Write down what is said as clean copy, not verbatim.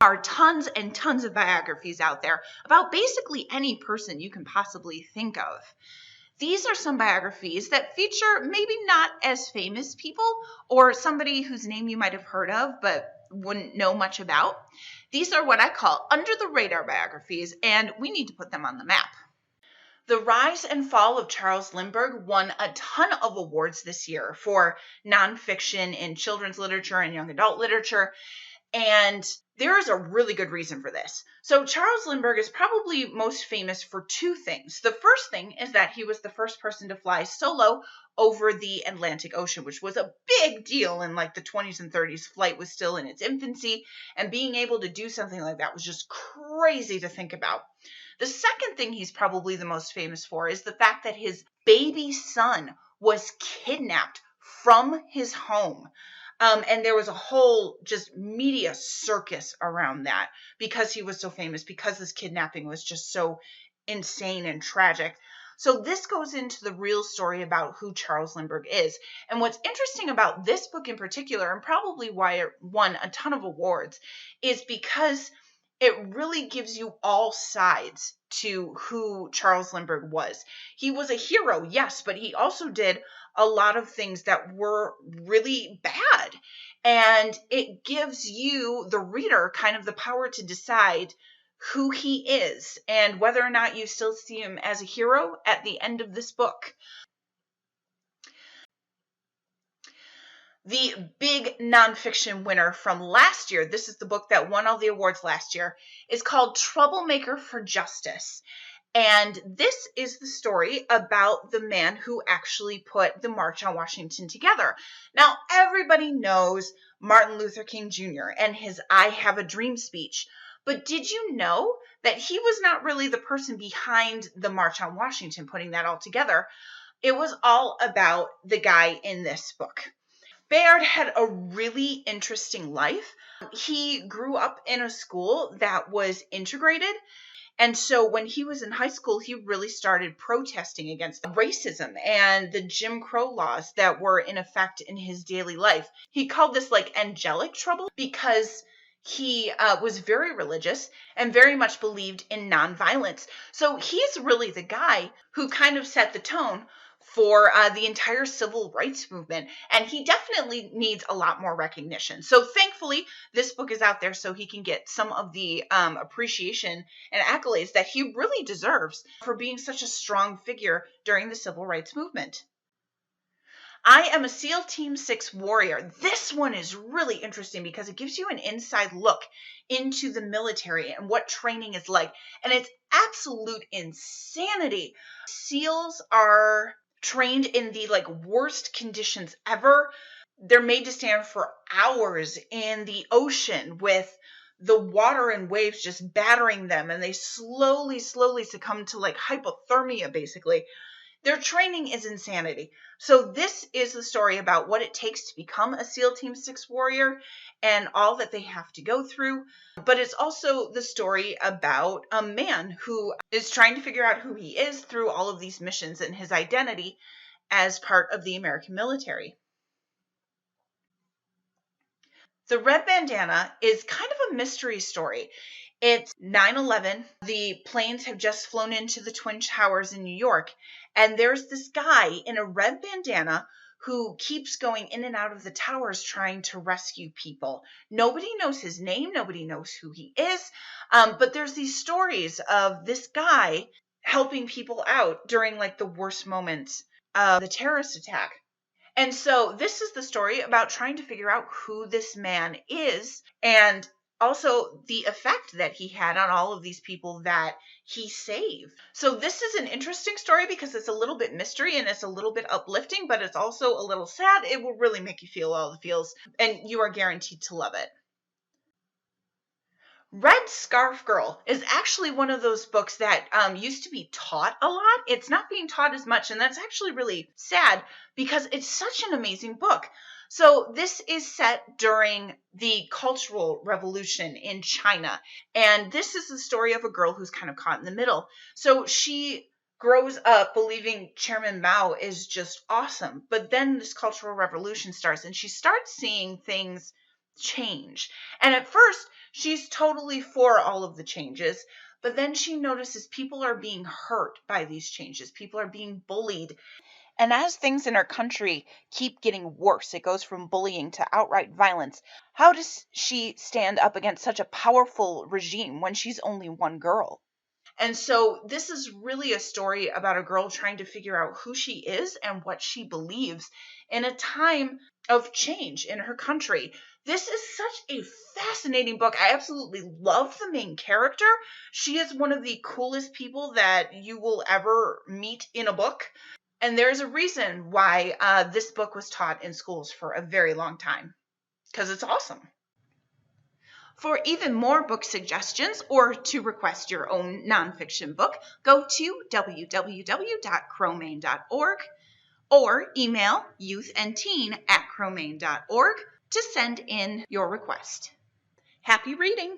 are tons and tons of biographies out there about basically any person you can possibly think of. These are some biographies that feature maybe not as famous people or somebody whose name you might have heard of but wouldn't know much about. These are what I call under the radar biographies, and we need to put them on the map. The Rise and Fall of Charles Lindbergh won a ton of awards this year for nonfiction in children's literature and young adult literature. And there is a really good reason for this. So Charles Lindbergh is probably most famous for two things. The first thing is that he was the first person to fly solo over the Atlantic Ocean, which was a big deal in like the 20s and 30s. Flight was still in its infancy, and being able to do something like that was just crazy to think about. The second thing he's probably the most famous for is the fact that his baby son was kidnapped from his home. And there was a whole just media circus around that because he was so famous, because this kidnapping was just so insane and tragic. So this goes into the real story about who Charles Lindbergh is. And what's interesting about this book in particular, and probably why it won a ton of awards, is because it really gives you all sides to who Charles Lindbergh was. He was a hero, yes, but he also did a lot of things that were really bad. And it gives you, the reader, kind of the power to decide who he is and whether or not you still see him as a hero at the end of this book. The big nonfiction winner from last year, this is the book that won all the awards last year, is called Troublemaker for Justice. And this is the story about the man who actually put the March on Washington together. Now, everybody knows Martin Luther King Jr. and his I Have a Dream speech. But did you know that he was not really the person behind the March on Washington, putting that all together? It was all about the guy in this book. Bayard had a really interesting life. He grew up in a school that was integrated. And so when he was in high school, he really started protesting against racism and the Jim Crow laws that were in effect in his daily life. He called this like angelic trouble because he was very religious and very much believed in nonviolence. So he's really the guy who kind of set the tone for the entire civil rights movement. And he definitely needs a lot more recognition. So thankfully, this book is out there so he can get some of the appreciation and accolades that he really deserves for being such a strong figure during the civil rights movement. I Am a SEAL Team 6 Warrior. This one is really interesting because it gives you an inside look into the military and what training is like. And it's absolute insanity. SEALs are trained in the worst conditions ever. They're made to stand for hours in the ocean with the water and waves just battering them, and they slowly succumb to hypothermia, basically. Their training is insanity. So this is the story about what it takes to become a SEAL Team 6 warrior and all that they have to go through. But it's also the story about a man who is trying to figure out who he is through all of these missions and his identity as part of the American military. The Red Bandanna is kind of a mystery story. It's 9/11. The planes have just flown into the Twin Towers in New York. And there's this guy in a red bandana who keeps going in and out of the towers trying to rescue people. Nobody knows his name. Nobody knows who he is. But there's these stories of this guy helping people out during the worst moments of the terrorist attack. And so this is the story about trying to figure out who this man is and also the effect that he had on all of these people that he saved. So this is an interesting story because it's a little bit mystery and it's a little bit uplifting, but it's also a little sad. It will really make you feel all the feels, and you are guaranteed to love it. Red Scarf Girl is actually one of those books that used to be taught a lot. It's not being taught as much, and that's actually really sad because it's such an amazing book. So this is set during the Cultural Revolution in China, and this is the story of a girl who's kind of caught in the middle. So she grows up believing Chairman Mao is just awesome, but then this Cultural Revolution starts, and she starts seeing things change. And at first, She's totally for all of the changes, but then she notices people are being hurt by these changes. People are being bullied. And as things in her country keep getting worse, it goes from bullying to outright violence. How does she stand up against such a powerful regime when she's only one girl? And so this is really a story about a girl trying to figure out who she is and what she believes in a time of change in her country. This is such a fascinating book. I absolutely love the main character. She is one of the coolest people that you will ever meet in a book. And there's a reason why this book was taught in schools for a very long time, because it's awesome. For even more book suggestions or to request your own nonfiction book, go to www.cromaine.org or email youthandteen@cromaine.org to send in your request. Happy reading!